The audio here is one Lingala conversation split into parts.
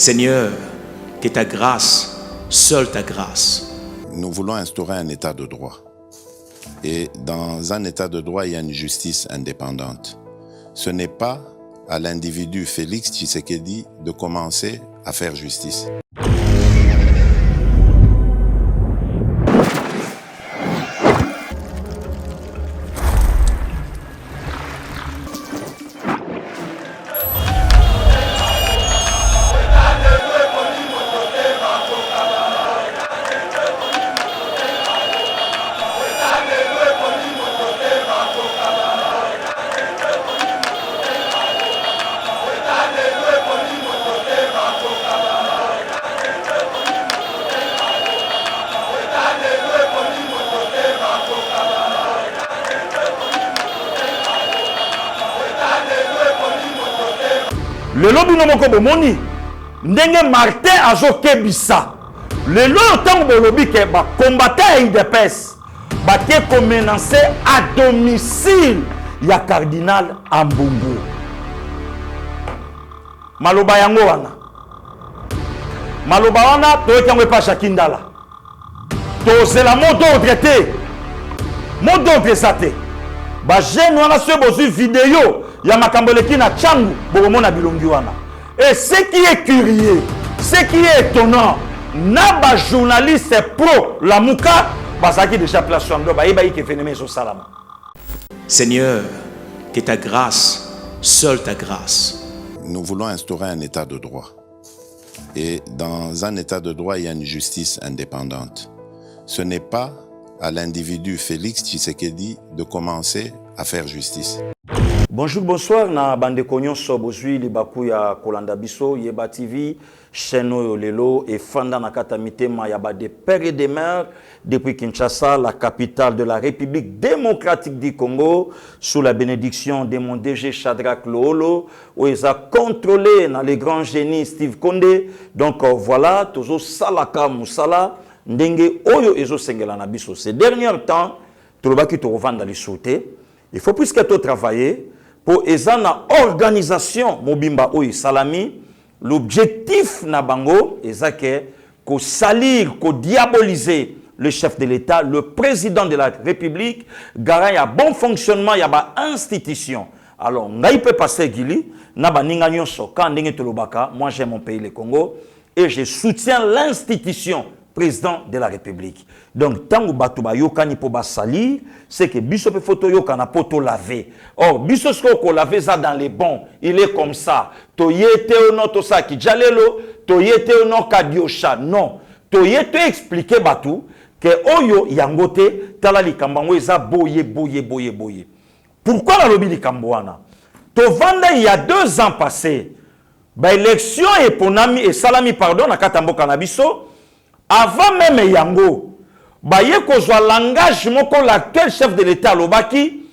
Seigneur, que ta grâce, seule ta grâce. Nous voulons instaurer un état de droit. Et dans un état de droit, il y a une justice indépendante. Ce n'est pas à l'individu Félix Tshisekedi de commencer à faire justice. Le lobby no moko bomoni ndenge Martin azokebisa le lobby bo lobby ke ba combattant IDPS ba ke ko menacer à domicile ya cardinal Ambungu maloba yango wana to yango pa Shakindala to c'est la mot d'ordre te ba jeune wana se bozu vidéo ya makamboleki na changu bomona bilongi wana. Et ce qui est curieux, ce qui est étonnant, na ba journaliste pro la muka basaki déjà place ndo ba yeba ke phénomène so salama. Seigneur, que ta grâce, seule ta grâce. Nous voulons instaurer un état de droit. Et dans un état de droit, il y a une justice indépendante. Ce n'est pas à l'individu Félix Tshisekedi de commencer à faire justice. Bonjour, bonsoir, na bande konyon so bozui libaku ya Kolanda Biso, Yeba TV, chaîne Lelo et Fanda Nakata Mitema Yaba des pères et des mères depuis Kinshasa, la capitale de la République démocratique du Congo, sous la bénédiction de mon DG Shadrach Loholo, où ils ont contrôlé dans les grands génies Steve Kondé. Donc voilà, tozo salaka musala, ndenge oyo ezo sengela na biso. Ces derniers temps, tolobaki to revendre les sauter. Il faut plus que tout travailler pour ezana organisation mobimba oyi salami. L'objectif na bango ezake ko salir, ko diaboliser le chef de l'État, le président de la République, garant ya bon fonctionnement ya ba institution. Alors ngai peut passer gili na ba ninga nyonso quand ndenge tolobaka, moi j'aime mon pays le Congo et je soutiens l'institution président de la République. Donc, tant que Batouba yokani po basali, c'est que biso pe photo yokana poto laver. Or, biso ko laver ça dans les bons, il est comme ça. Toyete ono to sa ki jalelo, toyete ono kadiosha. Non. Toyete expliquer Batou que oyo yangote tala likambango eza boye. Pourquoi la lobby likambwana? To vanda il y a 2 ans passés, ba élection et ponami et salami pardon na katambo kanabiso. Avant même Yango, baye kozwa langage moko l'actuel chef de l'État Lobaki,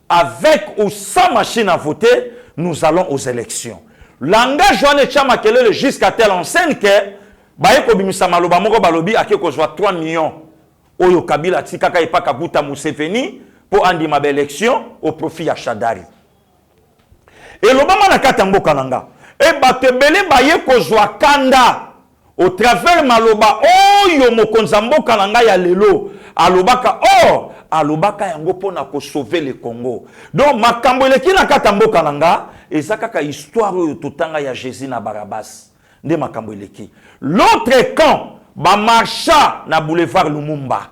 avec ou sans machine à voter, nous allons aux élections. Langage wane chama kelele jusqu'à telle enseigne que baye ko bimisa maloba moko balobi ake kozwa 3 millions oyo Kabila tikaka epaka buta Museveni pour andima ba élection au profit ya Shadari. Et lobama na katambo kananga. Et batebele baye kozwa kanda au travers maloba oyo mokonza mboka na ngai ya lelo alobaka alobaka yango pona ko sauver le Congo. Donc makambo eleki na kata mboka na nga ezakaka histoire oyo totanga ya Jésus na Barabas nde makambo eleki. L'autre camp ba marcha na boulevard Lumumba.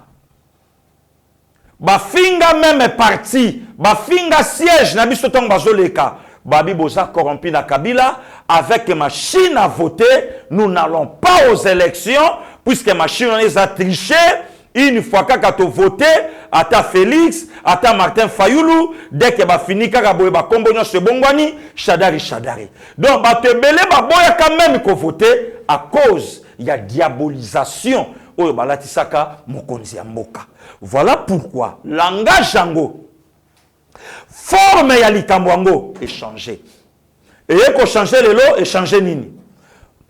Ba finga même parti, ba finga siège na biso tong bazoleka. Babi Boza corrompu na Kabila, avec machine à voter, nous n'allons pas aux élections, puisque machine on a triché, une fois qu'à voté, à ta Félix, à ta Martin Fayoulou, dès que va finir, qu'à ba Kombonyo se bongwani, Shadari. Donc, ba te belé, ba boya quand même qu'on voter, à cause, il y a diabolisation, oyo ba latisaka, mokonzi ya mboka. Voilà pourquoi, langage jango, forme ya likambo est changé. Et ko changer lelo et changer nini.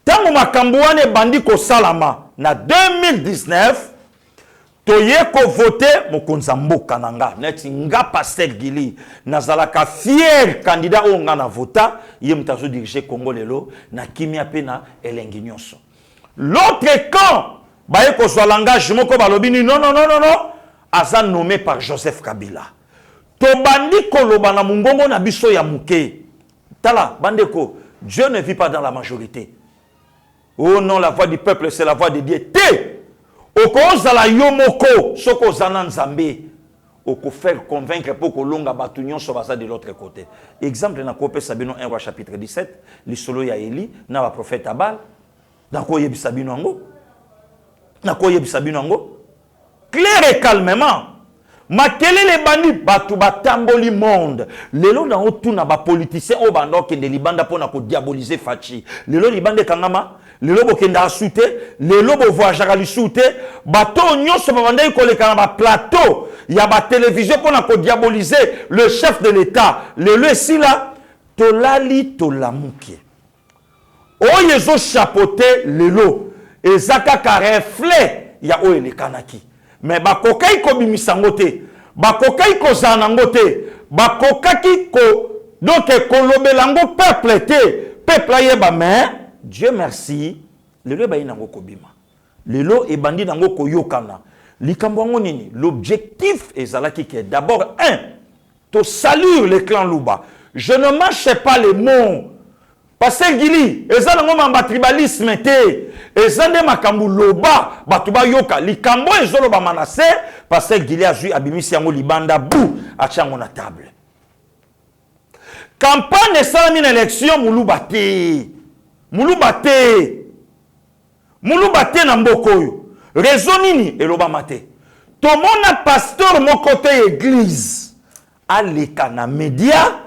Tango makambo wane bandi ko salama na 2019 toye ko voter mokonza mboka nanga neti nga Pasteur Gili nazalaka fier candidat o nga na vota ye mutazo diriger Congo lelo na kimia pe na elengi nyonso. L'autre camp baye ko so l'engagement ko balobini non aza nommé par Joseph Kabila. To bandi koloba na mungongo na biso ya muke. Tala bandeko, Dieu ne vit pas dans la majorité. Oh non, la voix du peuple c'est la voix de Dieu. Okozala yomoko soko zana nzambe oko faire convaincre pour que longa batunion soit de l'autre côté. Exemple na kopé Sabino 1 roi chapitre 17, li solo ya Eli na ba prophète Abal na ko yebi Sabino ngo. Na ko yebi Sabino ngo. Clair et calmement. Makele les bandits batu batamboli monde. Lelo na otu na ba politicien o bando ke de libanda pona ko diaboliser Fachi. Lelo libande kangama lelo bokenda asute, lelo bo voyagera lisute, bato nyonso babanda ikoleka na ba plateau, ya ba télévision pona ko diaboliser le chef de l'État. Lelo esila tolali tolamuki. O yezo chapeauté lelo, ezaka ka reflet ya o elekanaki. Mais bakokai ko bimisango te, bakokai ko zanango te, bakokaki ko donc kolobelango peuple te, peuple yeba mais Dieu merci, lelo ba inango kobima. Lelo e bandi nango koyokana. Likambo ngo nini? L'objectif ezalaki que d'abord to saluer le clan Luba. Je ne mâche pas les mots. Pasteur Gili, ezanango mamba tribalisme te. Ezande makambu loba batuba yoka likambo ezolo ba manase Pasteur Gili azui abimisi yango libanda bou achango na table. Campagne salami na élection muluba te. Muluba te na mbokoyo. Raison nini eloba mate. Tomona pasteur mon côté église. Aleka na média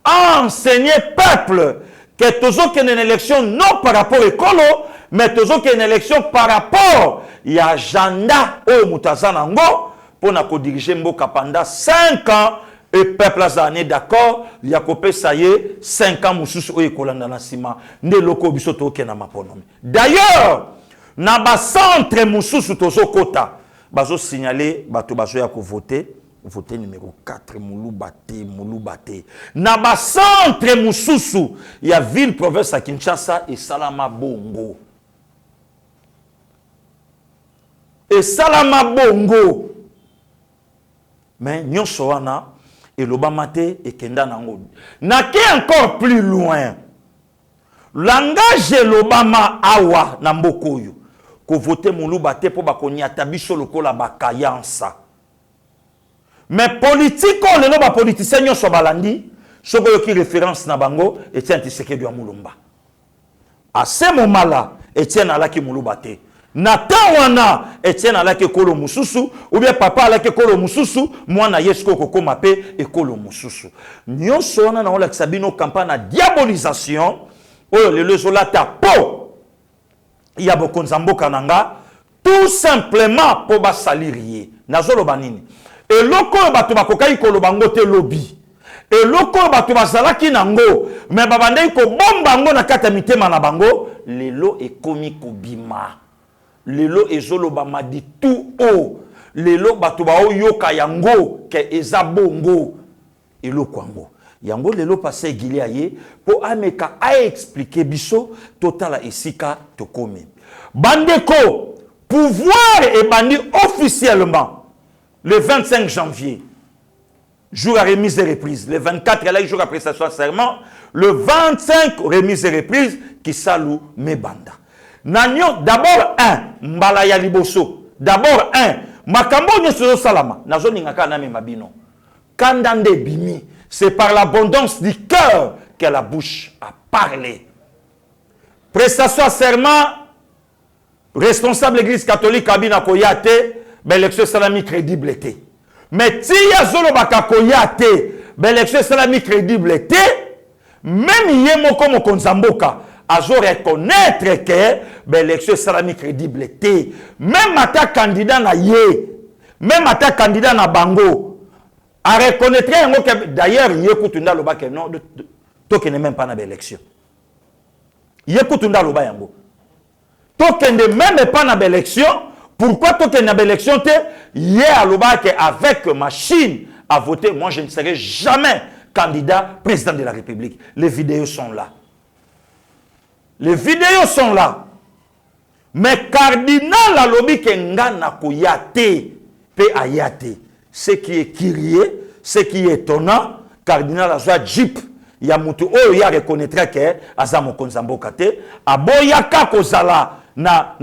enseigner peuple que tozo ken une élection non par rapport à écolo mais tozo ken une élection par rapport ya agenda o mutazana ngo pona ko diriger mboka pendant 5 ans. Et peuple a été d'accord, il y a coupé ça y est, 5 ans moussous ou écolanda na sima, ne loko bisoto ke na maponomi. D'ailleurs, na ba centre moussous tozo kota, bazo signaler bato bazo ya ko voter numéro 4 moulou bate. Na ba centre moussous, il y a ville province à Kinshasa et Salama Bongo. Et Salama Bongo. Mais nyonso wana et l'obamate et kenda nango. Nake encore plus loin. Langage l'Obama awa na mbokoyo. Ko voter moulou bate po bakonyata biso lokola bakayansa. Mais politique on le ba politicien nyonso balandi, soko yoki référence na bango Etienne Tshisekedi wa Mulumba. À ce moment-là, Etienne alaki moulou bate. Natan wana Etienne alaki kolo mususu ou bien papa alaki kolo mususu mwana yesko koko mape et kolo mususu nyonso wana na ola kisabino campagne na diabolisation oyo le lezolata po ya bokonza mboka nanga tout simplement po basalirier nazolo banini eloko bato bakokai koloba ngo te lobby eloko bato bazalaki nango mais babandai ko bomba ngo na kata mitema na bango lelo ekomi kobima. Lelo ezolo ba madi tout haut. Lelo batuba o yoka yango ke ezabongo. Elo kwango. Yango lelo passé Giliaye po ameka a expliquer biso totala esika tokome. Bandeko, pouvoir est banni officiellement le 25 janvier. Jour à remise et reprise. Le 24, elle a eu jour à prestation de serment. Le 25, remise et reprise, qui salue mes bandas. Nanyo, d'abord mbala ya liboso. D'abord makambo nyoso salama. Nazo ningaka na mabino. Kandande bimi. C'est par l'abondance du cœur que la bouche a parlé. Prestation serment. Responsable église catholique Abina Koyate. L'élection salami crédible était. Mais si ya zolo baka Koyate. L'élection salami crédible était. Même yemoko mokonzamboka. Azo reconnaître que l'élection salami crédible était. Même à ta candidat na ye, même à ta candidat na bango, à reconnaître que d'ailleurs yekutunda loba que non, toi n'est même pas na l'élection. Yekutunda loba yango. Toi n'est même pas na l'élection. Pourquoi toi n'est na l'élection te? hier à l'Obac avec machine à voter, moi je ne serai jamais candidat président de la République. Les vidéos sont là. Les vidéos sont là. Mais cardinal à l'Obi Kengana Kouyate, pe ayate. Ce qui est kyrie, ce qui est étonnant, cardinal a soit jeep. Il y a mutu oh ya reconnaîtra que azamo konzambo kate aboyaka kozala na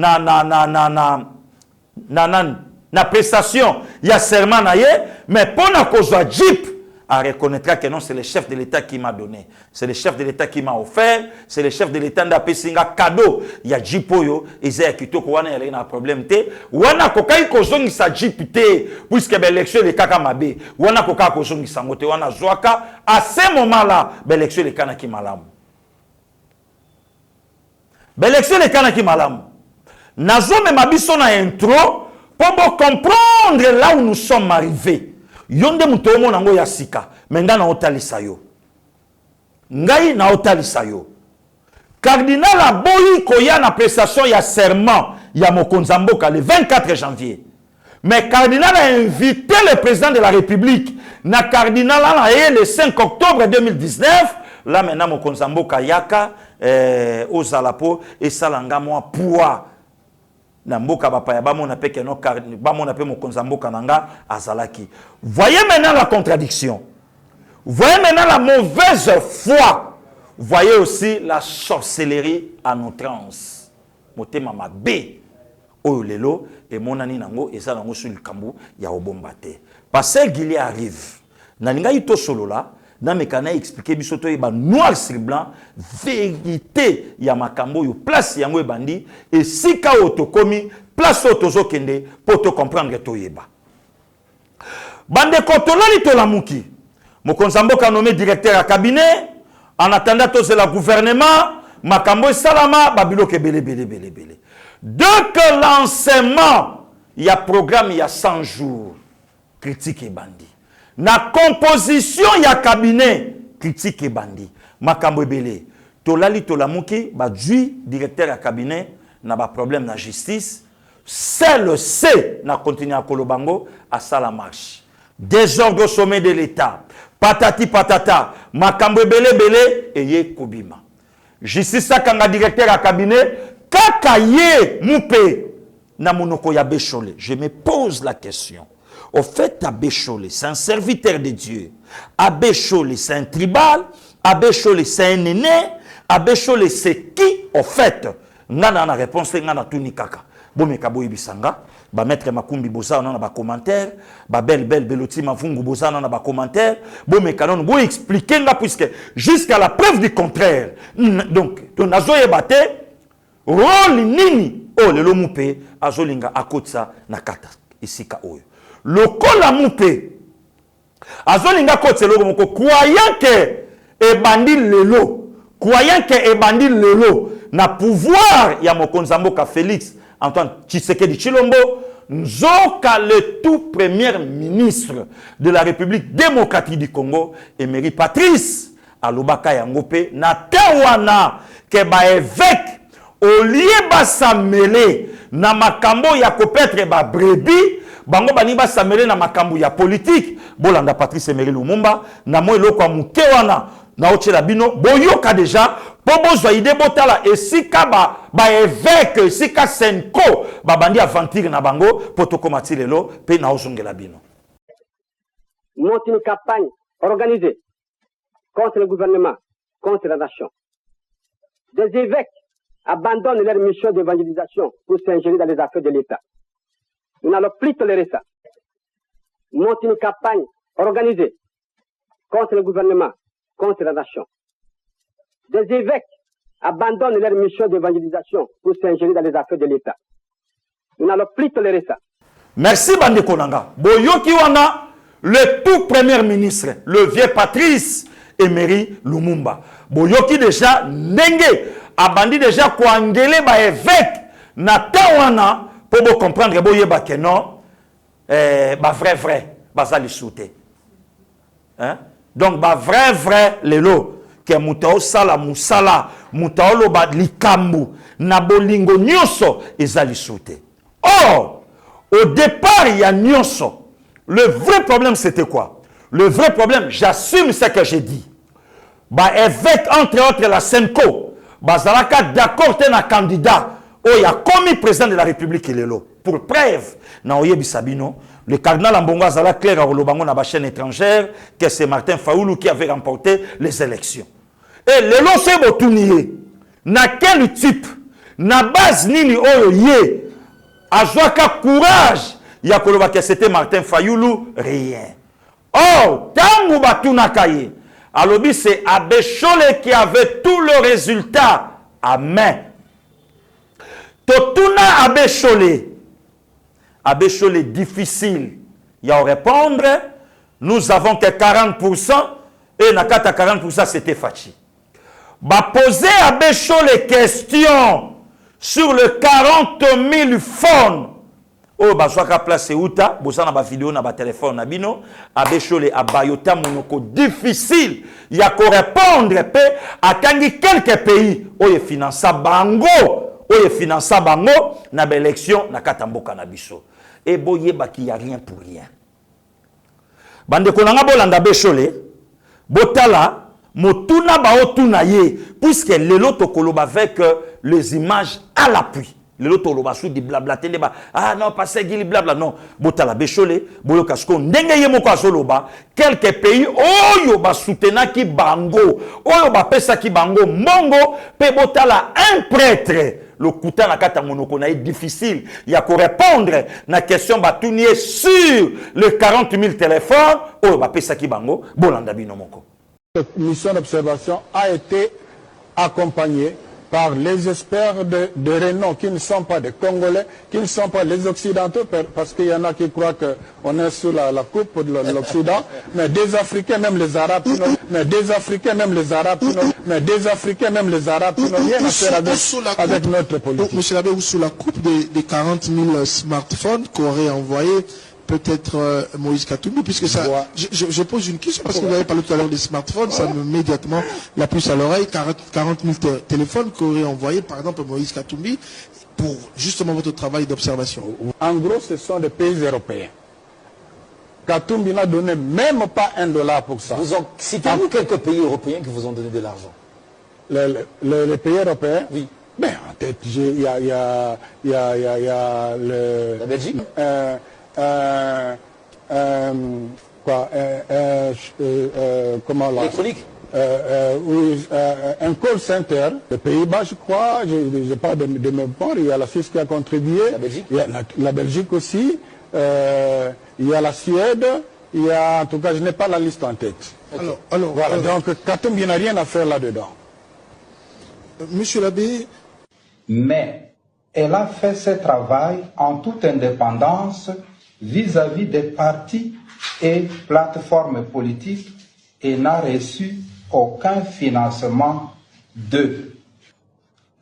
prestation ya serment na ye mais pona kozwa jeep a reconnaîtra que non c'est le chef de l'État qui m'a donné, c'est le chef de l'État qui m'a offert, c'est le chef de l'État nda pesinga cadeau ya jeep oyo ezaya kitoko wana yale na problème te wana kokai kozongi sa jeep te puisque l'élection de kaka mabe wana koka kozongi sango te wana zwaka à ce moment là l'élection de kana ki malamu l'élection de kana ki malamu nazo me mabiso na intro pour comprendre là où nous sommes arrivés. Yonde mutomo nango ya sika menga na otalisa yo ngai na otalisa yo cardinal aboyi koya na prestation ya serment ya mokonzi mboka le 24 janvier mais cardinal a invité le président de la République na cardinal le 5 octobre 2019 là maintenant mokonzi mboka yaka ozalapo et salanga moi poids na mboka bapaya bamona pe ke no bamona pe mokonza mboka nanga azalaki. Voyez maintenant la contradiction. Voyez maintenant la mauvaise foi. Voyez aussi la sorcellerie en outrance. Motema mabe oyo lelo et monani nango eza nango sur le kambu ya obombate. Parce qu'il arrive. Na linga ito solo là na mekana expliquer bisoto eba noir sur blanc vérité ya makambo yo place yango ebandi et sika otokomi place otozo kende pour te comprendre to yeba bande kotolali to lamuki mokonzi mboka nommé directeur à cabinet en attendant to c'est le gouvernement makambo salama babiloke belé dès que l'enseignement il y a programme il y a 100 jours critique et bandi na composition ya cabinet critique et bandi makambo ebele tolali tolamuki ba dui directeur ya cabinet na ba problème na justice c'est le C na continuer à kolobango à sala marche désordre au sommet de l'État patati patata makambo ebele eye kobima justice kanga directeur ya cabinet kaka ye mupe na monoko ya Bécholé. Je me pose la question. Au fait, Abbé Cholé, c'est un serviteur de Dieu. Abbé Cholé, c'est un tribal. Abbé Cholé, c'est un aîné. Abbé Cholé, c'est qui, au fait? Ngana na réponse, ngana tuni kaka. Bon, mais kabo ibisanga. Ba maître Makumbi bosa on a ba commentaire. Ba belle beloti mafungu bosa on a ba commentaire. Bon, mais kanon, bon expliquer nga puisque jusqu'à la preuve du contraire. Donc, ton azoye bate, rôle nini, oh, le lomupe, azolinga akotsa nakata. Ici ka oyo. Le kola moupe azolinga kote lo moko croyant que ebandi lelo na pouvoir ya mokonzi mboka Félix Antoine Tshisekedi Tshilombo nzoka le tout premier ministre de la République démocratique du Congo Emery Patrice alobaka yango pe na tewana ke ba évêque au lieu ba samele na makambo ya kopetre ba brebis bango bani ba samele na makambo ya politique bolanda Patrice Emery Lumumba na mo eloko muke wana na ochela bino boyoka déjà po bozwa ide botala esika ba évêque esika senko ba bandi aventure na bango potokoma lelo pe na ozongela bino. Monte une campagne organisée contre le gouvernement, contre la nation. Des évêques abandonnent leur mission d'évangélisation pour s'ingérer dans les affaires de l'État. Nous n'allons plus tolérer ça. Monte une campagne organisée contre le gouvernement, contre la nation. Des évêques abandonnent leur mission d'évangélisation pour s'ingérer dans les affaires de l'État. Nous n'allons plus tolérer ça. Merci Bande Konanga. Boyoki wana le tout premier ministre, le vieux Patrice Emery Lumumba. Boyoki déjà ndenge abandi déjà kwangele ba évêque na tawana pour comprendre boyeba que non ba vrai bazali souté. Hein? Donc ba vrai lelo que mutao sala musala mutao loba likambu na bolingo nyoso ezali souté. Or Au départ, il y a Nyonso. Le vrai problème, c'était quoi? Le vrai problème, j'assume ce que j'ai dit. Bah, évêque, entre autres, la Senko, bah, Zalaka d'accord, t'es un candidat. Oh, il y a commis président de la République, il est là. Pour preuve, le cardinal Ambongo Zala clair à Olobango na chaîne étrangère que c'est Martin Fayoulou qui avait remporté les élections. Et le lot c'est Botunié. Na quel type? Na base nini oyo yé? Azwaka courage. Ya koloba que c'était Martin Fayoulou, rien. Oh, tangu batuna kaye. Alobi c'est Abbé Cholé qui avait tout le résultat à main. Totuna Abbé Cholé. Abbé Cholé difficile. Il y a à répondre. Nous avons que 40% et nakata 40% c'était Fachi. Ba poser Abbé Cholé question sur le 40 000 phones. Oh, bah, soit qu'à placer Outa, bossa na ba vidéo na ba téléphone na bino, Abbé Cholé a bayota monoko difficile. Il y a qu'à répondre à quelques pays où il finance bango, où il finance bango na ba élection na katamboka na biso. Et boye ba qui y a rien pour rien. Bande konanga bolanda Abbé Cholé, botala motuna ba otuna ye puisque lelo tokoloba avec les images à l'appui. Le loto lo basu di blabla tende ba ah non passé gili blabla non botala Abbé Cholé boyo kasko ndenge ye moko azoloba quelques pays oyo ba soutenaki bango oyo ba pesa ki bango mongo pe botala un prêtre le kuta na kata monoko na difficile il y a ko répondre na question batunier sur les 40 000 téléphones oyo ba pesa ki bango bolanda bino moko. Cette mission d'observation a été accompagnée par les experts de renom qui ne sont pas des Congolais, qui ne sont pas les Occidentaux, parce qu'il y en a qui croient qu'on est sous la coupe de l'Occident, mais des Africains, même les Arabes, mais des Africains, même les Arabes, mais des Africains, même les Arabes, qui n'ont rien à faire avec notre politique. Monsieur l'abbé, ou sous la coupe des 40 000 smartphones qu'aurait envoyé peut-être Moïse Katumbi, puisque ça, je pose une question, parce que vous avez parlé tout à l'heure des smartphones, ça me met immédiatement la puce à l'oreille, 40 000 téléphones qu'aurait envoyé, par exemple, Moïse Katumbi, pour justement votre travail d'observation. En gros, ce sont des pays européens. Katumbi n'a donné même pas $1 pour ça. Citez-nous quelques pays européens qui vous ont donné de l'argent. Les pays européens? Oui. Ben, en tête, il y a la Belgique? Comment là? Électronique? Oui, un call center. Les Pays-Bas, je crois, je parle de mémoire, il y a la Suisse qui a contribué. La Belgique? Il y a la Belgique aussi. Il y a la Suède. Il y a, en tout cas, je n'ai pas la liste en tête. Okay. Alors, voilà, donc Katumbi n'a rien à faire là-dedans. Monsieur l'abbé. Mais elle a fait ce travail en toute indépendance vis-à-vis des partis et plateformes politiques et n'a reçu aucun financement d'eux.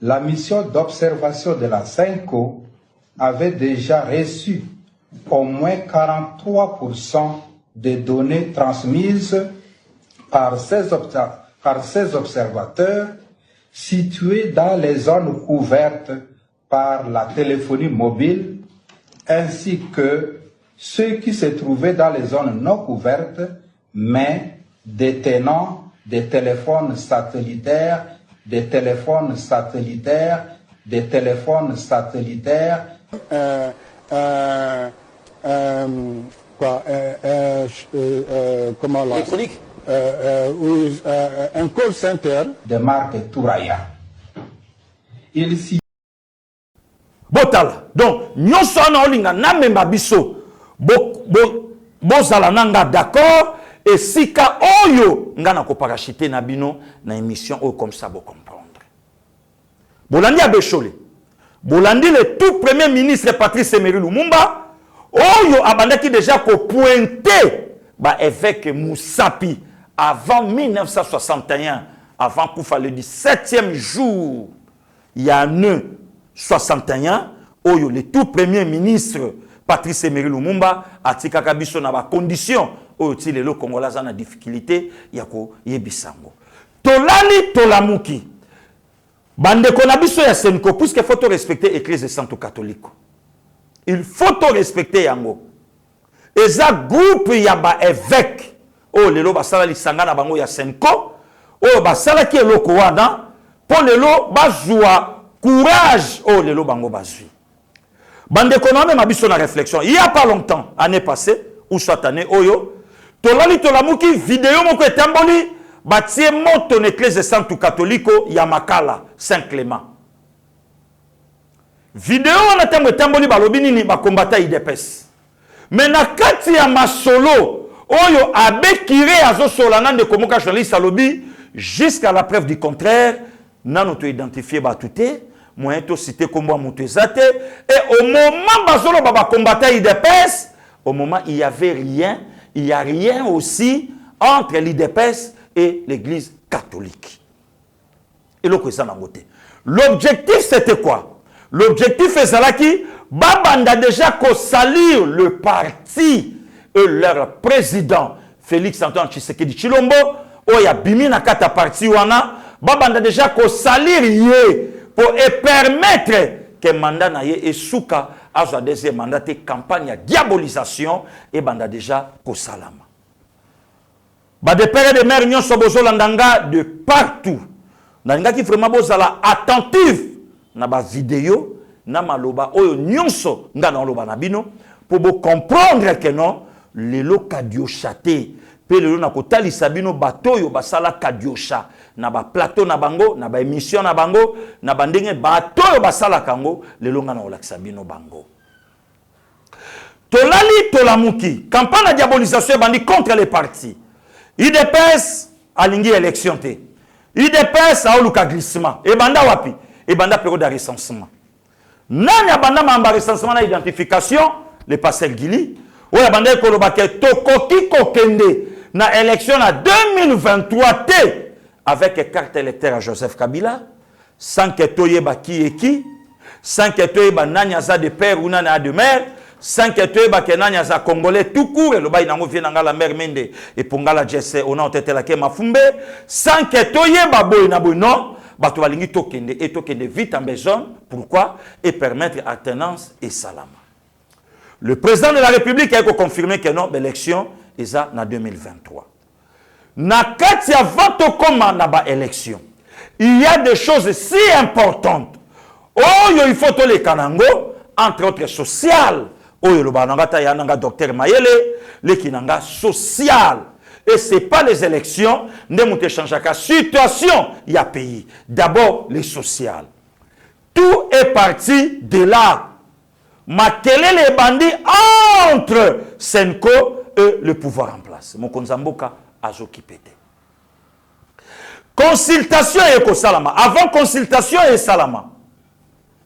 La mission d'observation de la Senko avait déjà reçu au moins 43% des données transmises par ces observateurs situés dans les zones couvertes par la téléphonie mobile, ainsi que ceux qui se trouvaient dans les zones non couvertes, mais détenant des téléphones satellitaires, comment là? Électronique? Oui, un call center de marque Touraya. Il s'y Botala. Donc, nyonso na olinga na memba biso. Bozala nanga d'accord et sika oyo nga na ko parachiter na bino na émission oyo comme ça bo comprendre. Bolandi Abbé Cholé. Bolandi le tout premier ministre Patrice Emery Lumumba oyo abandaki déjà ko pointer ba évêque Moussapi avant 1961, avant Koufa le 17e jour. Il y a un 61 oyo le tout premier ministre Patrice Emery Lumumba atika kabiso na ba condition oyo ti lelo Congolais na difficulté ya ko yebisango tolali tolamuki bande ko na biso ya Senko puisque faut respecter église sainte catholique il faut to respecter yango. Eza groupe ya ba évêque o lelo basala lisanga na bango ya Senko o basala ki eloko wana po lelo bazwa courage o lelo bango bazwi. Bande konome mabiso na réflexion. Il y a pas longtemps, année passée ou soit année oyo, tolali tolamuki vidéo moko etamboli batie moto n'église Saint Catholico ya Makala Saint Clément. Vidéo wana tembo etamboli balobi nini ba combattant IDPS. Mais na kati ya masolo oyo abekire azosola nande komoka journaliste alobi jusqu'à la preuve du contraire nano to identifier ba touté moyen to citer kombo mutu ezate et au moment bazolo baba combattant IDPS au moment il y avait rien, il y a rien aussi entre l'IDPS et l'église catholique. Et l'objectif c'était quoi? L'objectif est ça là qui babanda déjà qu'on salir le parti et leur président Félix Antoine Tshisekedi Tshilombo oya bimi na kata parti wana babanda déjà qu'on salir yé pour permettre que mandat na yé et souka a sa deuxième mandat de campagne de diabolisation et banda déjà qu'on salama. Ba de père et de mère nyon sobozo landanga de partout. Nanga qui vraiment bozala attentif na ba vidéo na maloba oyo nyonso nga na loba na bino pour vous comprendre que non lelo kadiocha te pe lelo na kotalisa bino batoyo basala kadiocha na ba plateau na bango na ba émission na bango na bandenge batoyo basala kango lelo nga na olakisa bino bango. Tolali tolamuki campagne de diabolisation bandi contre les partis. IDPS alingi élection te. IDPS a oluka glissement. Et banda wapi? Et banda période de recensement. Nani abanda mamba recensement na identification, le pasteur Gili. Oya banda ekoloba ke tokoki kokende na élection na 2023 te avec carte électeur à Joseph Kabila, sans que toyeba qui et qui, sans que toyeba nani aza de père ou nani a de mère, sans que toyeba ke nani aza congolais tout court et le bail nango vient nanga la mère Mende et pongala jesse on a tete la ke mafumbe, sans que toyeba boy na boy non. Bato balingi tokende et tokende vite en besoin. Pourquoi? Et permettre alternance et salama. Le président de la République a confirmé que non, l'élection est en 2023. Na kati ya vato koma na ba élection. Il y a des choses si importantes. Oh, il faut to les kanango, entre autres social. Oh, le banangata ya nanga docteur Mayele, le kinanga social. Et ce n'est pas les élections, ne monte changer la situation, il y a pays. D'abord, les sociales. Tout est parti de là. Makele les bandits entre Senko et le pouvoir en place. Mon konzamboka azoki pété. Consultation et Kosalama. Avant consultation et salama.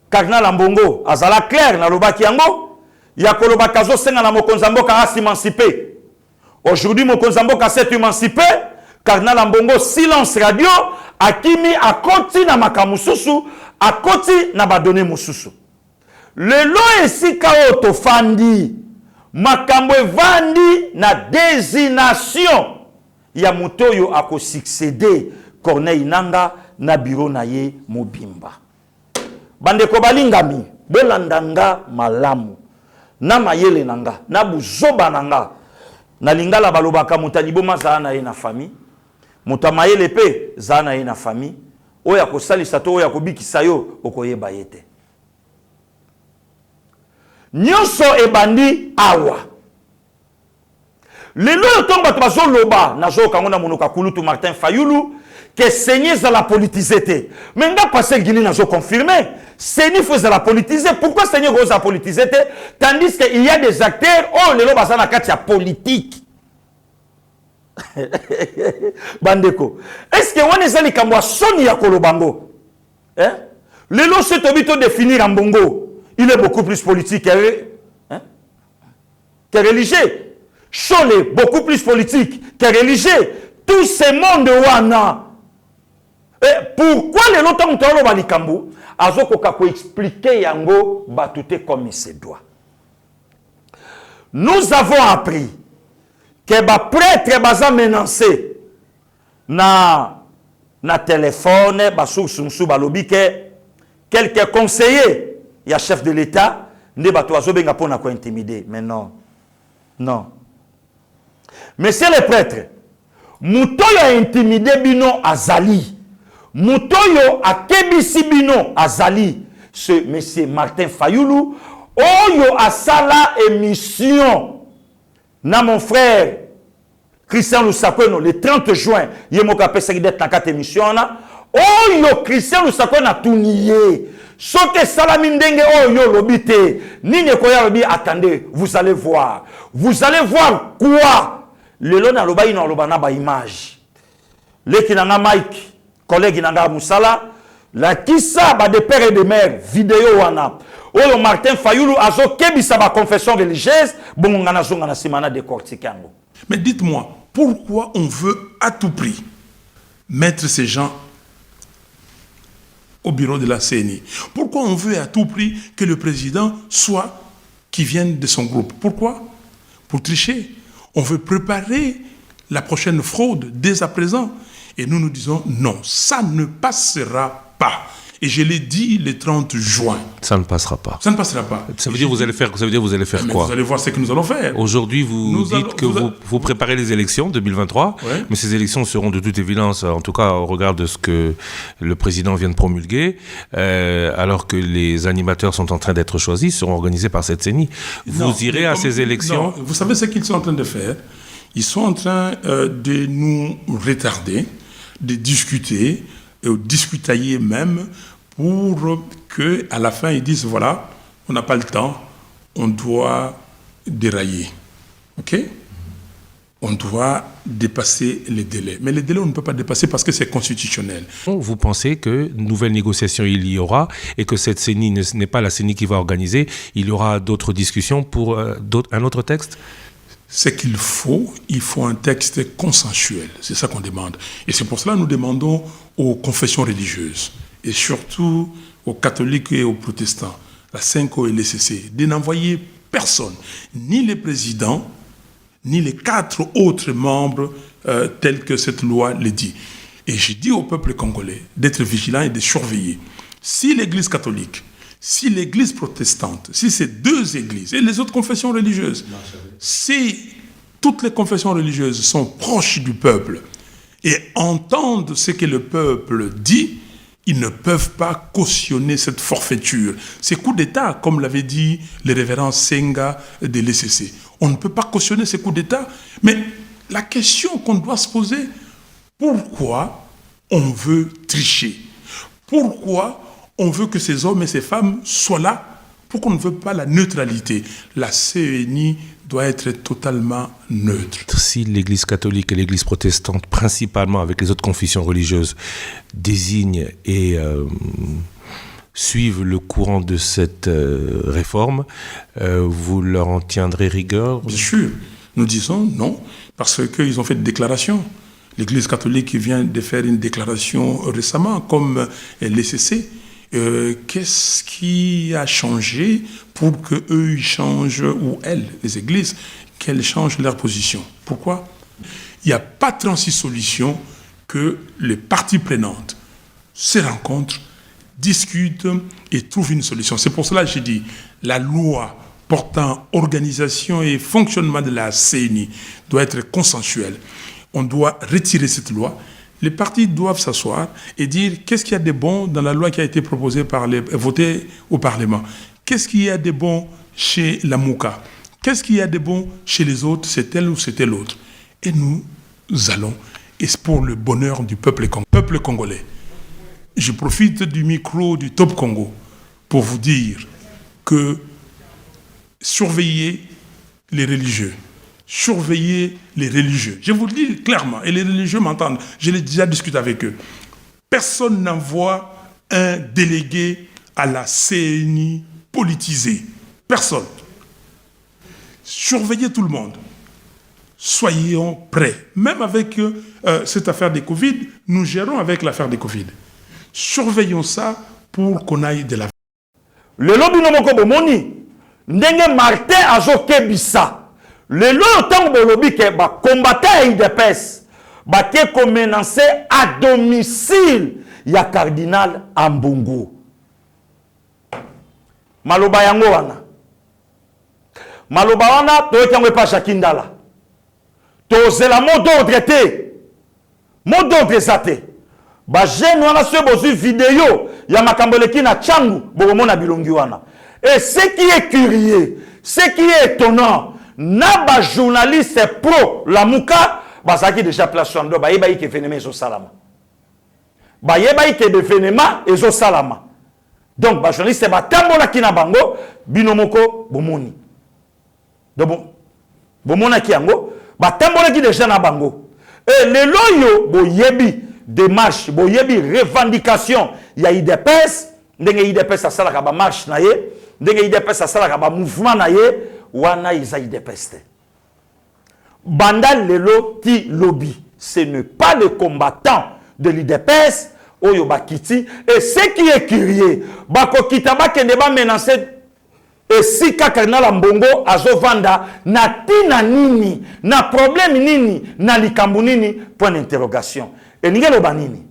Cardinal Ambongo, azala clair na lobaki yango, ya koloba kazo senga na mokonzamboka a s'émanciper. Aujourd'hui, mon Konzamboka s'est émancipé. Cardinal Ambongo, silence radio, akimi a koti na makamususu, a koti na badone mususu. Le lo esi kao tofandi, makambo vandi na désignation. Ya mutoyo ako succéder Corneille Nanga na bureau na ye Mobimba. Bande ko balingami, bolandanga malamu. Na mayele nanga, na buzoba nanga. Na lingala balobaka mutaniboma za na ye na famille mutamayele pe za na ye na famille oya ko salisa to oya ko bikisa yo okoyeba yete nyonso ebandi awa lelo tomba to bazo loba nazo kangona munuka kulutu Martin Fayulu que Seigneur za la politisé. Mais nga passé Guinée nazo confirmé Seigneur faut la politiser. Pourquoi Seigneur faut la politiser tandis qu'il y a des acteurs oh lelo bazana kati ya politique. Bandeko. Est-ce que on est allé kamwa soni ya kolobango? Hein? Lelo c'est obito définir en bongo. Il est beaucoup plus politique que religieux. Chole est beaucoup plus politique que religieux. Tout ce monde wana. Et pourquoi les longtemps on va likambo azoko kako expliquer yango batute comme il se doit. Nous avons appris que ba prêtre baza menacé na téléphone ba source ba lobi que quelques conseillers ya chef de l'État nde bato azobenga pona ko intimider. Mais non. Non. Monsieur le prêtre, mutoyo a intimidé bino azali. Mutoyo a kebisi bino azali. Ce monsieur Martin Fayoulou, oyo a sala émission. Na mon frère Christian Lusakweno le 30 juin, yemoka pesa d'être dans 4 émissions na. Oyo Christian Lusakweno a tournié. Soke salamindenge oyo lobité. Nini koya lobi attendez, vous allez voir. Vous allez voir quoi? Le lona loba ino loba na ba image. Le kinanga Mike, collègue nanga Musala, la kisa ba de père et de mère, vidéo wana. Oyo Martin Fayoulou azo kebisa ba confession religieuse, bon ngana zonga na simana de corticango. Mais dites-moi, pourquoi on veut à tout prix mettre ces gens au bureau de la CENI? Pourquoi on veut à tout prix que le président soit qui vienne de son groupe? Pourquoi? Pour tricher. On veut préparer la prochaine fraude dès à présent. Et nous nous disons non, ça ne passera pas. Et je l'ai dit le 30 juin. Ça ne passera pas. Ça ne passera pas. Ça veut dire vous allez faire quoi? Vous allez voir ce que nous allons faire. Aujourd'hui, vous dites que vous préparez les élections 2023, ouais. Mais ces élections seront de toute évidence, en tout cas au regard de ce que le président vient de promulguer, alors que les animateurs sont en train d'être choisis, seront organisés par cette CENI. Vous irez à ces élections? Non, vous savez ce qu'ils sont en train de faire? Ils sont en train de nous retarder, de discuter, et discutailler même, pour qu'à la fin, ils disent, voilà, on n'a pas le temps, on doit dérailler. OK? On doit dépasser les délais. Mais les délais, on ne peut pas dépasser parce que c'est constitutionnel. Vous pensez que nouvelle négociation il y aura et que cette CENI n'est pas la CENI qui va organiser, il y aura d'autres discussions pour un autre texte? C'est qu'il faut un texte consensuel. C'est ça qu'on demande. Et c'est pour cela que nous demandons aux confessions religieuses, et surtout aux catholiques et aux protestants, la CENCO et l'ECC, de n'envoyer personne, ni les présidents, ni les 4 autres membres tels que cette loi le dit. Et j'ai dit au peuple congolais d'être vigilant et de surveiller. Si l'Église catholique, si l'Église protestante, si ces 2 églises et les autres confessions religieuses, si toutes les confessions religieuses sont proches du peuple et entendent ce que le peuple dit, ils ne peuvent pas cautionner cette forfaiture. Ces coups d'État, comme l'avait dit le révérend Senga de l'ECC. On ne peut pas cautionner ces coups d'État. Mais la question qu'on doit se poser, pourquoi on veut tricher? Pourquoi on veut que ces hommes et ces femmes soient là? Pourquoi on ne veut pas la neutralité? La CENI doit être totalement neutre. Si l'Église catholique et l'Église protestante, principalement avec les autres confessions religieuses, désignent et suivent le courant de cette réforme, vous leur en tiendrez rigueur? Bien sûr. Nous disons non, parce qu'ils ont fait des déclarations. L'Église catholique vient de faire une déclaration récemment, comme l'ECC. Qu'est-ce qui a changé pour qu'eux changent, ou elles, les églises, qu'elles changent leur position? Pourquoi? Il n'y a pas 36 solutions que les parties prenantes se rencontrent, discutent et trouvent une solution. C'est pour cela que j'ai dit, la loi portant organisation et fonctionnement de la CENI doit être consensuelle. On doit retirer cette loi. Les partis doivent s'asseoir et dire qu'est-ce qu'il y a de bon dans la loi qui a été proposée votée au Parlement. Qu'est-ce qu'il y a de bon chez la Mouka? Qu'est-ce qu'il y a de bon chez les autres? C'est tel ou c'est tel autre. Et nous allons, et c'est pour le bonheur du peuple congolais. Je profite du micro du Top Congo pour vous dire que surveillez les religieux. Surveiller les religieux. Je vous le dis clairement, et les religieux m'entendent, je l'ai déjà discuté avec eux. Personne n'envoie un délégué à la CENI politisé. Personne. Surveillez tout le monde. Soyons prêts. Même avec cette affaire des Covid, nous gérons avec l'affaire des Covid. Surveillons ça pour qu'on aille de la... Le lobby no moko bomoni, ndenge Martin azokebisa. Le longtemps de lobby que ba combattant IDPS ba ke menacer à domicile ya cardinal Ambungu. Maloba yango wana maloba wana toyoki yango epa Jacques Ndala tozela mot d'ordre te mot d'ordre eza te bagene wana soki bozwi video ya makambo eleki na tyangu bokomona bilongi wana. Et ce qui est curieux, ce qui est étonnant, na ba journaliste pro la muka bazaki déjà place ando ba yeba ke phénomène ezo salama. Ba yeba ke de phénomène ezo salama. Donc ba journaliste ba tambola kina bango binomoko bomoni. Donc bomona ki yango ba tambola ki déjà na bango. Et le loyo bo yebi démarche, bo yebi revendication ya IDPS, ndenge IDPS asalaka ba marche na ye. Ndenge IDPS asalaka ba mouvement na ye wana isa IDPS te. Banda lelo ti lobby, ce n'est pas le combattant de l'IDPS oyo bakiti. Et ce qui est curieux, bako kitaba kende ba menacer et si kakana mbongo azovanda na tina nini na problème nini na likambu nini point d'interrogation. Et ngelo banini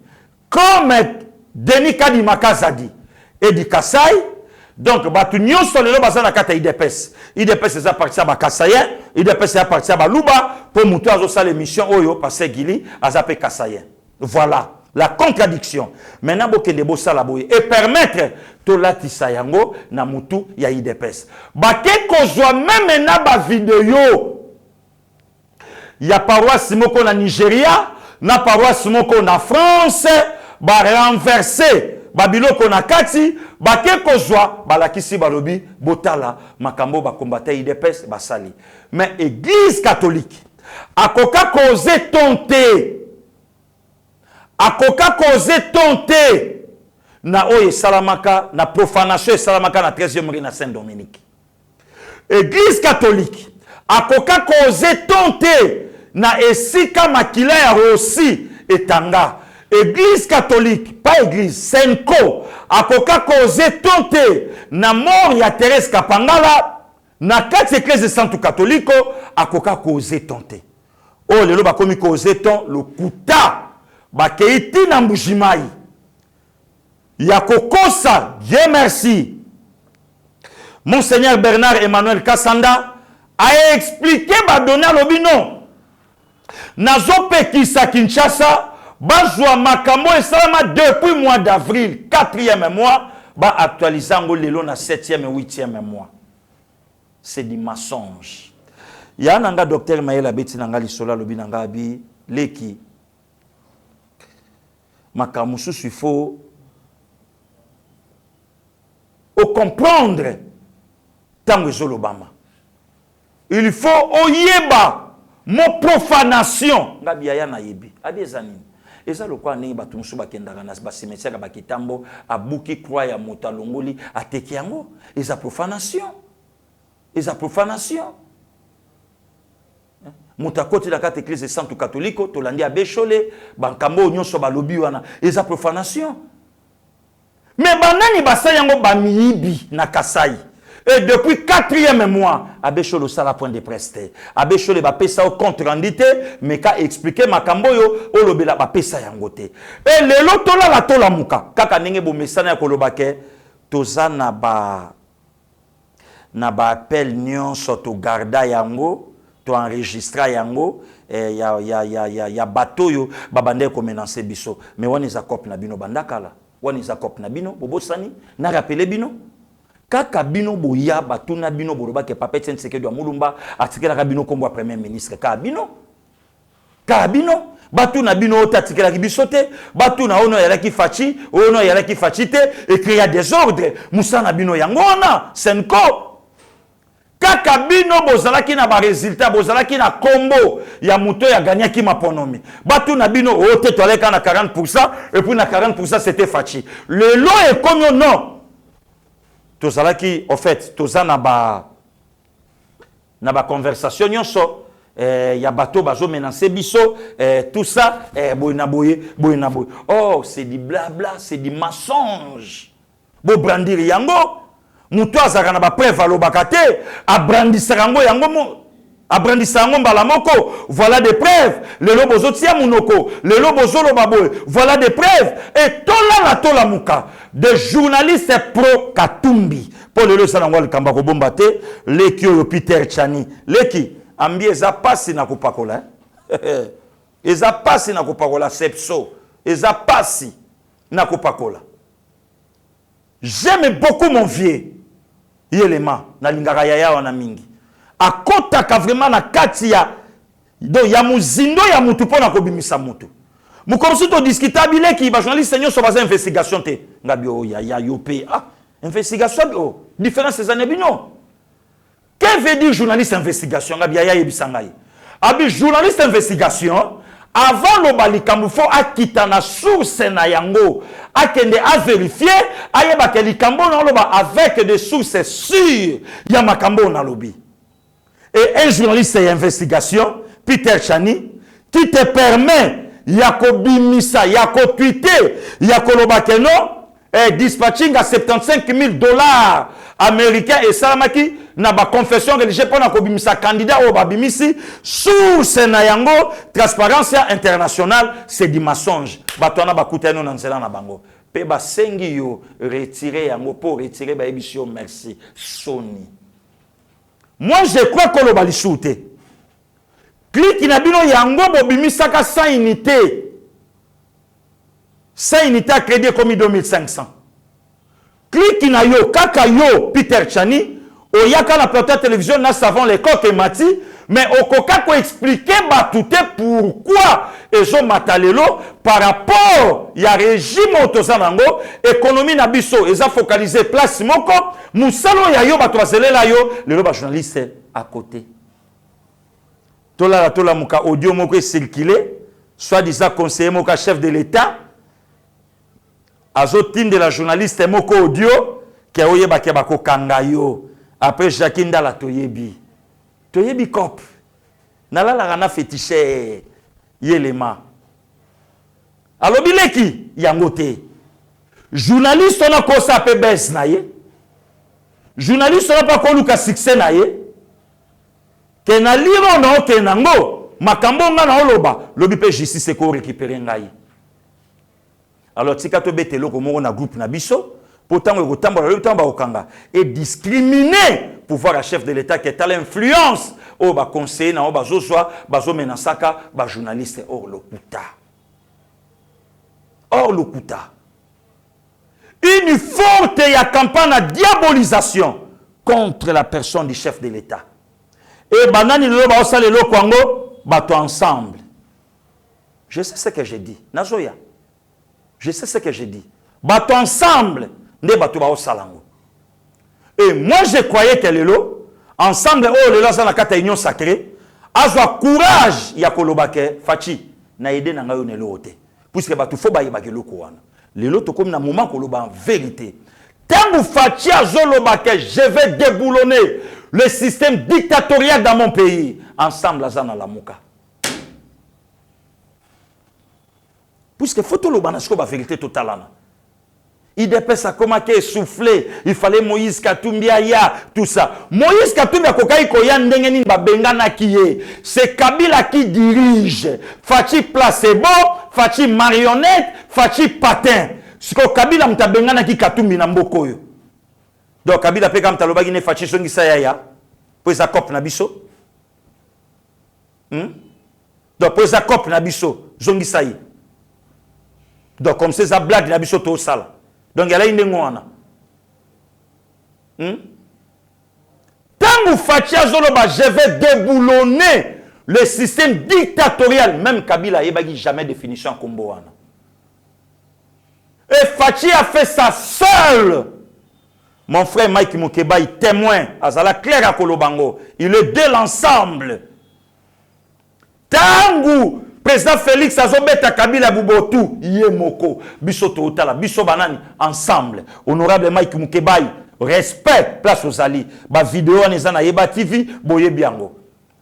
comme Denis Kadima Kazadi et di Kasai. Donc, batu nyonso lelo baza na kata IDPS. IDPS eza parti ya Bakasayen, IDPS eza parti ya Baluba, pour mutu azo sala émission oyo passé Gili azape Kasayen. Voilà la contradiction. Maintenant bokende bo sala boye et permettre to latisa yango na mutu ya IDPS. Bake kozwa même na ba vidéo. Ya paroisse moko na Nigeria, na paroisse moko na France, ba renverser babiloko na kati bake kozwa balakisi balobi botala makambo ba combattre IDPS basali. Mais église catholique akoka causer tonté na oye salamaka na profanation salamaka na 13e rue na Saint-Dominique. Église catholique akoka causer tonté na esika makila ya Rossi etanga. Église catholique, pas église, Senko, akoka cause tonté na mort ya Thérèse Kapangala, na 4 églises sainte catholique, akoka cause tonté. Oh, lelo ba komi cause ton, le kuta, ba keiti na mbujimai. Ya kokosa, Dieu merci. Monseigneur Bernard Emmanuel Kassanda a expliqué, ba donner l'obino. Nazo pekisa Kinshasa, Bazwa makambo esalama depuis mois d'avril, 4e mois, ba actualiser ngo lelo na 7e et 8e mois. C'est du mensonge. Ya nanga docteur Mayela beti nanga lisola lobi nanga bi leki. Makambo susu faut comprendre tango ezolobama. Il faut oyeba mo profanation ngabi ya na yebi. Abi ezanini. Eza lokwa nini batu musu bakendaka na basimetiaka bakitambo abuki croix ya moto alongoli ateki yango eza profanation. Eza profanation. Moto akoti la kata église sainte catholique tolandi abeshole bankambo nyonso balobi wana eza profanation. Mais banani basa yango bamiyibi na Kasai. Et depuis 4e mois, Abesholo sala point de presse. Abesholo ba pesa au compte rendite, mais ka expliquer makambo yo olobela ba pesa yangote. Et lelo tola la tola muka. Kaka nenge bo mesana ya kolobake toza na ba appel nyonso to garda yango, to enregistra yango, ya bateau yo babande ko menacer biso. Mais wani za cop na bino bandakala. Wani za cop na bino bobosani na rappeler bino. Kaka bino boya batuna bino boroba ke papete nsekedi wa mulumba atikela ka bino kombo premier ministre ka bino batuna bino otatikela ki bisote batuna ono yalaki fachi ono yalaki fachite et créer des ordres musana bino yangona senko kaka bino bozalaki na ba résultat bozalaki na kombo ya muto ya gagnaki maponomi batuna bino ote toleka na 40% et puis na 40% c'était fachi le lot est comme non. Tozalaki, en fait, tozana ba conversation nyonso, ya bateau bazo menacer biso, tout ça, boyna boye. Oh, c'est du blabla, c'est du mensonge. Bo brandir yango, muto azaka na ba preuve alobaka te, a brandisaka yango yango mo. Abrandissa mbala moko, voilà des preuves. Le lobozo tia munoko, le lobozo lobaboe, voilà des preuves. Et tola muka, des journalistes pro Katumbi. Pour le sanangwal kambako bombate, leki yo Peter Chani, leki ambi eza pasi na kupakola. Eza pasi na kupakola sepso, eza pasi na kupakola. J'aime beaucoup mon vieux. Yelema na lingaka yaya wana mingi. Akotaka vraiment na kati ya muzindo ya mutu pona kobimisa mutu. Mukomsi to discutabile ki ba journaliste nyo so baza investigation te. Ngabi o ya yope. Ah, investigation oh, différence ces années bino. Que veut dire journaliste investigation? Ngabi ya yebisangai. Abi journaliste investigation avant le balikambu fo akita na source na yango akende a vérifier ayeba ke likambo na loba avec des sources sûres ya makambo na lobi. Et un journaliste d'investigation, Peter Chani, qui te permet, yako bimisa, yako tweeter, yako lobakeno, dispatching à 75 000 $ américains et salamaki, na ba confession religieuse pour na kobimisa candidat au babimisi, source na yango, transparence internationale, c'est du mensonge. Batona ba kuteno na nzela na bango. Pe ba sengi yo, retirer yango, pour retirer ba émission, merci. Sony. Moi, je crois que le bali shooté. Clique inabino yango bobimisaka 100 unités. 100 unités à crédit comme 2500. Clique inayo kaka yo Peter Chani. Oyaka la plateau télévision na savon les coques et mati. Mais okoka ko expliquer batouté pourquoi ils ont matalelo par rapport ya régime autosanango économie na biso ils ont focalisé place moko musalo ya yo batwazelela yo le ba journaliste à côté tola muka audio moko circulé soit disant conseiller moka chef de l'état azotine de la journaliste moko audio ke oyeba ke bako kanga yo après Jacques Ndala toyebi cop. Nalala rana fétiche yelema. Alors bileki yangote. Journaliste on a kosa pe bes na ye. Journaliste on a pas koluka succès na ye. Ke na liro na oke nango makambo nga na oloba lobi pe justice ko récupérer ngai. Alors tika to betelo ko mo na groupe na biso. Pourtant, et discriminer pouvoir à chef de l'État qui est à l'influence au bas conseiller, au bas zoswa, bazo menasaka, bas journaliste hors le kuta. Hors le kuta. Une forte campagne de diabolisation contre la personne du chef de l'État. Et banani le ba osale le kwango, bato ensemble. Je sais ce que j'ai dit. Nazoya. Je sais ce que j'ai dit. Bato ensemble. Et moi je croyais que lelo ensemble oh lelo ça na kata union sacrée azwa courage ya kolobake fachi na aider na ngayo nelo te puisque batu fo ba yebake loko wana lelo to comme na moment koloba en vérité tangu fachi azolobake je vais déboulonner le système dictatorial dans mon pays ensemble azana la muka puisque faut to loba na sko ba vérité totale. Il dépêche à comment qu'il soufflé. Il fallait Moïse Katumbi ya tout ça. Moïse Katumbi a kokai koya ndengeni babengana kiye. C'est Kabila qui dirige. Fachi placebo, Fachi marionnette, Fachi patin. Ce que Kabila mtabengana ki Katumbi na mboko yo. Donc Kabila pe kam taloba gine Fachi songi sayaya. Pour sa cop na biso. Donc pour sa cop na biso zongi sayi. Donc comme c'est ça blague na biso to sala. Donc, il y a une ngwana. Tant que Fatia Zoloba, je vais déboulonner le système dictatorial. Même Kabila n'a jamais définition en Komboana. Et Fatia a fait ça seul. Mon frère Mike Mokeba est témoin. Azala clair à Kolobango. Il est de l'ensemble. Tangu président Félix Azobeta Kabila Bubotu Yemoko Bisoto Otala Biso Banani ensemble honorable Mike Mukebai respect place aux alliés ba vidéo anezana Yeba TV boye biango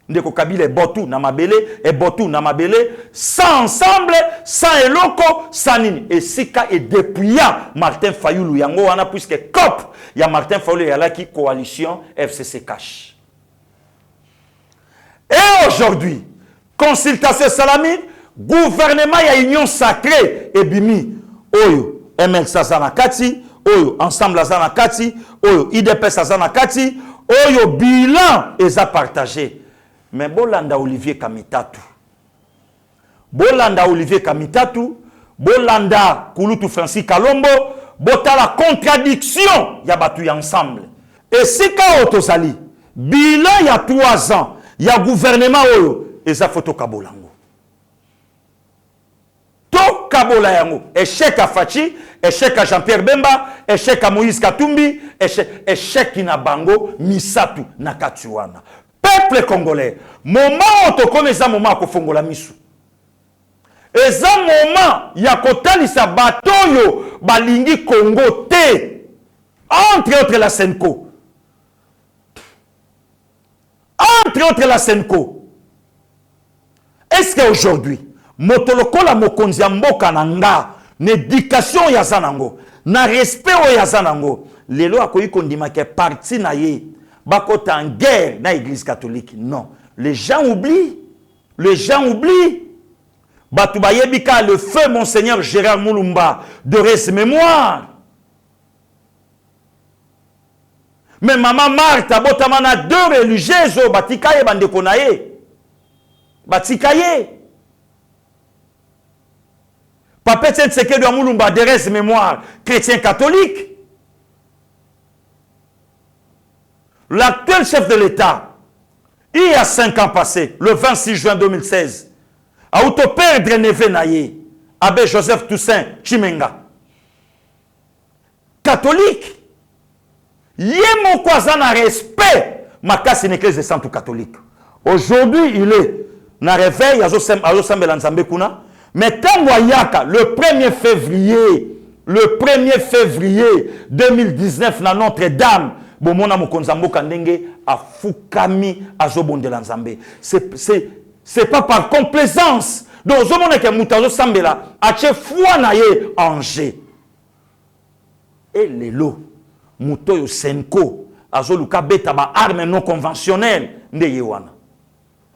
ndeko Kabila botu na mabele et botu na mabele sans ensemble sans eloko sans nini et sika et dépouillant Martin Fayulu yango wana puisque cop ya Martin Fayulu ya la qui coalition FCC cash Et aujourd'hui, consultation salami, gouvernement ya union sacrée et bimi oyo ML Sazana Kati, oyo ensemble Sazana Kati, oyo IDP Sazana Kati, oyo bilan eza partagé. Mais bolanda Olivier Kamitatu. Bolanda Olivier Kamitatu, bolanda Kulutu Francis Kalombo, bota la contradiction ya batu ya ensemble. Et si ka otosali, bilan ya 3 ans, ya gouvernement oyo eza photo kabolango. To kabola yango, échec à Fachi, échec à Jean-Pierre Bemba, échec à Moïse Katumbi, échec na bango misatu na katuana. Peuple congolais, moment où tu connais ça, moment où fongola misu. Et ça moment, ya kotalisa batoyo balingi Congo te, entre autres la Senko. Entre autres la Senko. Est-ce qu'aujourd'hui, motoloko la mokonzi ya mboka nanga, n'éducation ya zanango, na respect o ya zanango, lelo akoyi kondima ke parti na ye, bakota en guerre dans l'église catholique. Non. Les gens oublient. Les gens oublient. Batouba Yebika, le feu Monseigneur Gérard Moulumba, de reste mémoire. Mais maman Martha, botamana 2 religieuses, batikaye bandekonaye. Batikaye. Papa Tsenseke de Moulumba, de reste mémoire, chrétien catholique. L'actuel chef de l'État, il y a 5 ans passés, le 26 juin 2016, a auto-perdre Neve Naye, Abbé Joseph Toussaint Chimenga. Catholique. Yé mon cousin a respect, ma casse une église de centre catholique. Aujourd'hui, il est na réveil, mais quand Wayaka, le 1er février 2019, dans Notre-Dame, bomona mokonzambo kandenge a fukami azobondela nzambe. C'est pas par complaisance. Donc zomona ke mutazo sambela a che foi na ye Angers. Et lelo mutoyo Senko azoluka beta ba arme non conventionnelle nde yewana.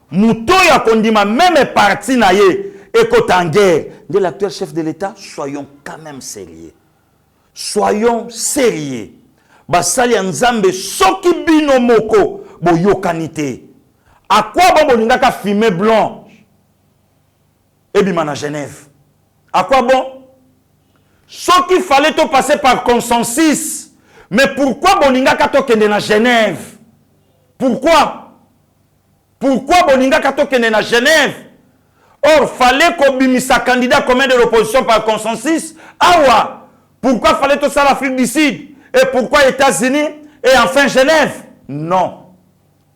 Mutoyo akondima même parti na ye ekota en guerre. De l'actuel chef de l'État, soyons quand même sérieux. Soyons sérieux. Basali Nzambe soki bino moko bo yokanite. À quoi bon bolingaka fumée blanche et bimana Genève? À quoi bon? Soki fallait to passer par consensus. Mais pourquoi bolingaka to kende na Genève? Pourquoi? Pourquoi bolingaka to kende na Genève? Or fallait qu'on bimisa candidat commun de l'opposition par consensus. Awa. Pourquoi fallait to ça l'Afrique du Sud? Et pourquoi États-Unis et enfin Genève? Non.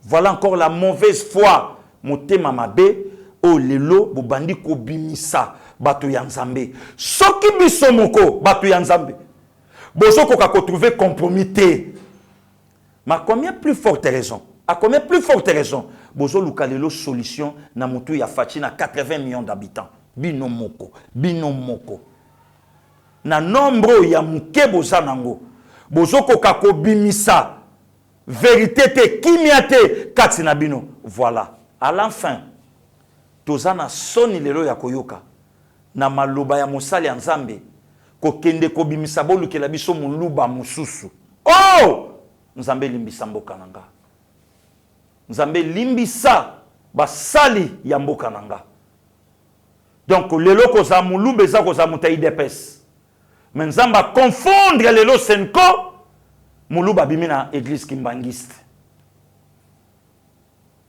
Voilà encore la mauvaise foi. Motema mabe o lelo bobandi ko bimisa bato ya Nzambe. Soki biso moko bato ya Nzambe. Bozo ko ka trouver compromis. Mais à combien plus forte raison? À combien plus forte raison? Bozo luka lelo solution na mutu ya fachi na 80 millions d'habitants. Bino moko. Na nombre ya muke bozanango. Bozoko kako bimisa vérité te kimiate katina bino. Voilà. À l'enfin, tozana soni lelo ya koyoka na maloba ya mosali ya Nzambe ko kende ko bimisa boluke la biso muluba mususu. Oh! Nzambe limbisa mboka nanga. Nzambe limbisa basali ya mboka nanga. Donc lelo ko za mulube za ko za mutai depes. Mais Nzamba confondre lelo Senko muluba bimina église kimbangiste.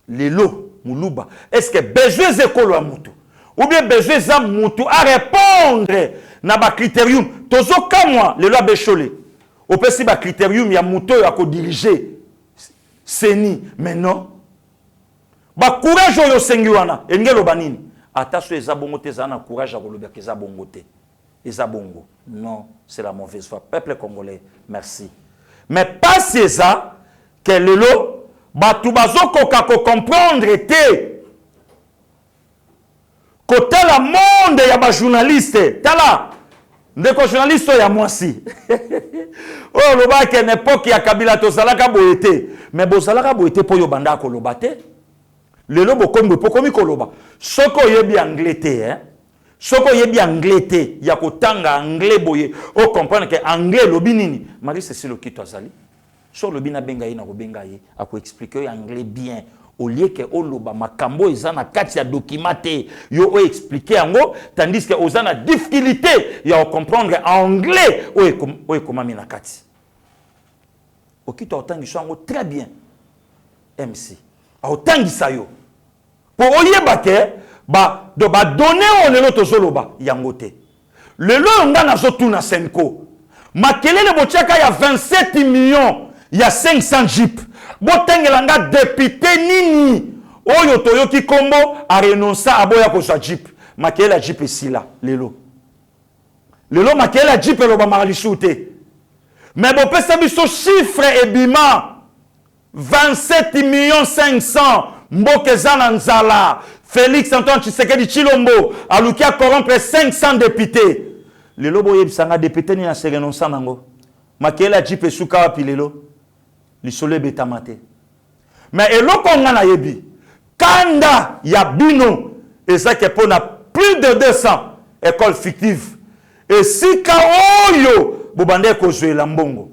Lelo muluba. Est-ce que besoin zekolo a mutu? Ou bien besoin za mutu à répondre na ba critérium. Tozo kamwa lelo a bécholé. Au pesi ba critérium ya mutu ya ko diriger. Seni. Mais non. Ba courage yo sengiwana. Engelo banini. Ataso eza bongo te zana courage a koloba ke za bongo te. Eza bongo. Non, c'est la mauvaise foi. Peuple congolais, merci. Mais pas c'est ça que le lot, batu bazoko kako comprendre te. Côté la monde ya ba journaliste, tala. Ndeko journaliste ya mwasi. Oh loba ke n'époque ya Kabila to salaka boyete, mais bo salaka boyete po yo banda ko lobate. lelo bokombo pokomi koloba soko yebi anglais te hein soko yebi anglais te ya kotanga anglais boye o comprendre que anglais lobi nini Marie Cécile Okito azali so lobi na benga ye na ko benga ye ako expliquer anglais bien au lieu que oloba makambo eza na kati ya documenté yo o expliquer yango tandis que ozana difficulté ya comprendre anglais o ekomami na kati Okito otangisa yango très bien MC otangisa yo po oyeba ke ba donner on lelo tozoloba yango te lelo nga nazo tuna Senko makelele bochaka ya 27 millions ya 500 jeep botengelanga député nini oyo toyoki kombo a renoncer aboya ko sa jeep makelele jeep esila lelo makelele jeep eloba maralisute mais bo pesa biso chiffre ebima 27 millions 500 mbokezana na nzala Félix Antoine Tshisekedi Chilombo alukia corrompre 500 députés lelo boyebisanga député ni na renoncer nango makelele jeep esuka wapi lelo lisole betamate mais eloko nga na yebi kanda ya bino ezake pona plus de 200 écoles fictives et sika oyo bobande kozwela mbongo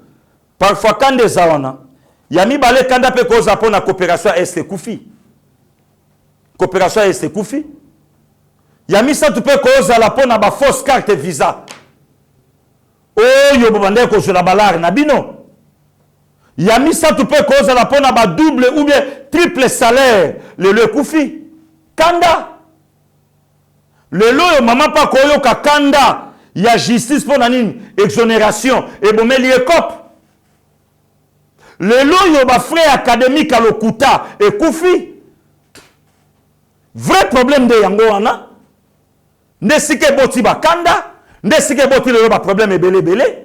parfois kanda ezawana ya mibale kanda pe koza pona coopération est kufi coopération est kufi ya misatu pe koza la pona ba fausse carte visa oyo bobande kozwela balare na bino Yamisa tu peux cause la pona ba double ou bien triple salaire le kufi kanda le lo maman pas koyo ka kanda ya justice pour nanine exonération et bomeli ekop le lo yo ba frère académique à lokuta et kufi vrai problème de yango wana ndesike boti ba kanda ndesike boti le ba problème ebele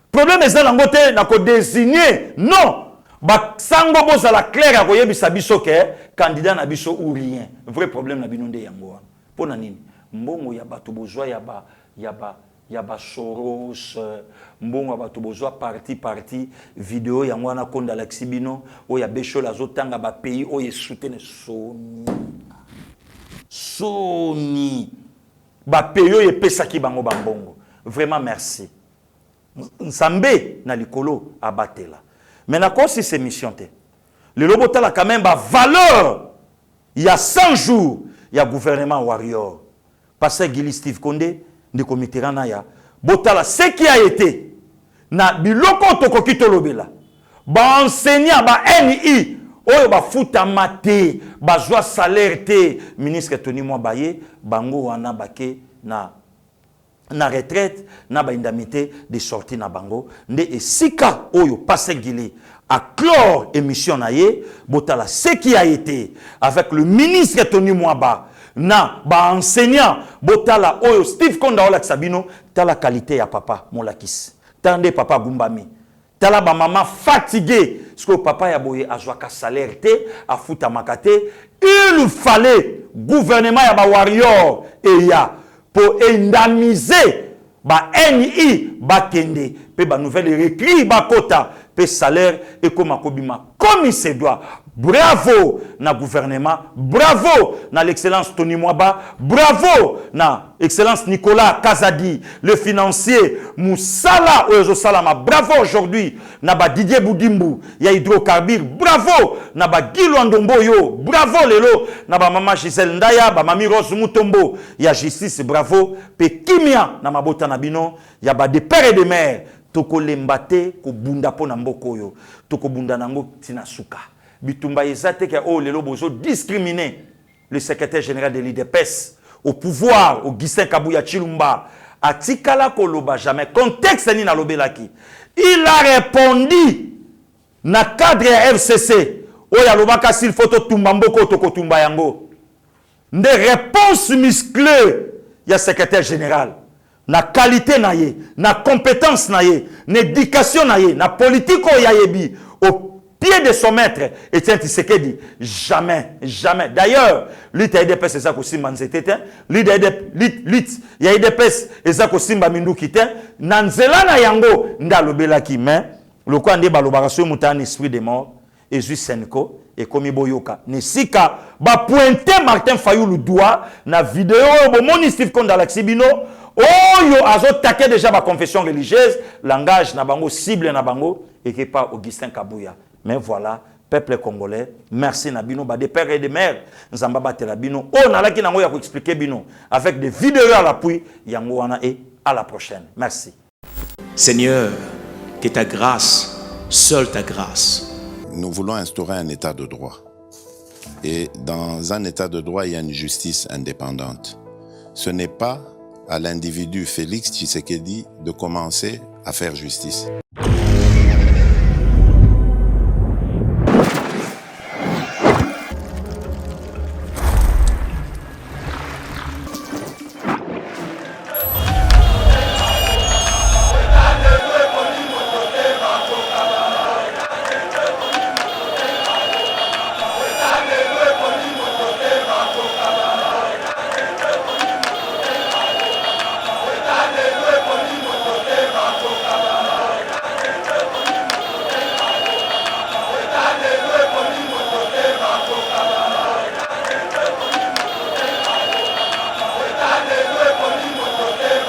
problème est dans côté na ko désigner non ba sango boza la claire ko yebisa biso ke candidat na biso ou rien vrai problème na binonde yango pona nini mbongo ya bato bozwa ya ba Soros mbongo ya bato bozwa parti vidéo yango na konda laxibino o ya besho la zotanga ba pays o ye soutenir Sony ba pays o ye pesaki bango bambongo vraiment merci Nsambe na likolo abatela. Mais na kosi c'est mission te. Le lobota la quand même ba valeur. Il y a 100 jours, il y a gouvernement warrior. Pasteur Gili Steve Konde de comité ya. Botala ce qui a été na biloko tokoki tolobela. Ba enseignant ba NI oyo ba futa mate, ba joie salaire te ministre Tony Mwabaye bango wana bake na retraite na ba indemnité de sortie na bango nde esika oyo Pasteur Gili à clore émission na ye botala ce qui a été avec le ministre Tony Mwaba na ba enseignant botala oyo Steve Konda ola Sabino tala qualité ya papa molakis tande papa Gumbami tala ba maman fatigué parce que papa ya boye azwaka salaire te afuta makate il fallait gouvernement ya ba warrior et ya pour indemniser ba NI ba kende pe ba nouvelle récrit ba quota pe salaire et comme akobima comme il se doit. Bravo na gouvernement, bravo na l'excellence Tony Mwaba, bravo na excellence Nicolas Kazadi, le financier Moussala Oyo Salama, bravo aujourd'hui na ba Didier Boudimbu, ya hydrocarbure, bravo na ba Gilo Ndomboyo, bravo lelo na ba mama Giselle Ndaya, ba mami Rose Mutombo, ya justice, bravo pe kimia na mabota na bino, ya ba de père et de mère, toko lembate ko bunda po na mboko yo, toko bunda nango tina suka. Bitumba ezate ke o lelo bozo discriminer le secrétaire général de l'IDPS au pouvoir au Gissin Kabouya Chilumba atikala koloba jamais contexte ni na lobelaki il a répondu na cadre FCC o ya lobaka s'il faut to tumba mboko to ko tumba yango de réponse musclée ya secrétaire général na qualité na ye na compétence na ye na éducation na ye na politique o ya yebi au pied de son maître, Etienne Tshisekedi, jamais, jamais. D'ailleurs, lui, t'as IDPS, c'est ça qu'on s'y manzete, lui, il y a IDPS, c'est ça qu'on s'y mamindou kite, nanzela na yango, nda lobela ki, mais, le quoi, nde balobaraso, mouta un esprit de mort, ezui Senko et komi boyoka nesika ba pointer Martin Fayulu doigt na vidéo bo moni Steve Konda Laxibino oyo azo taquer déjà ba confession religieuse langage na bango cible na bango et que pas Augustin Kabouya. Mais voilà, peuple congolais, merci Nabino, des pères et des mères, Nzamba batela bino, on a là qui n'a pas expliqué bino, avec des vidéos à l'appui, Yangoana et à la prochaine. Merci. Seigneur, que ta grâce, seule ta grâce. Nous voulons instaurer un état de droit. Et dans un état de droit, il y a une justice indépendante. Ce n'est pas à l'individu Félix Tshisekedi de commencer à faire justice.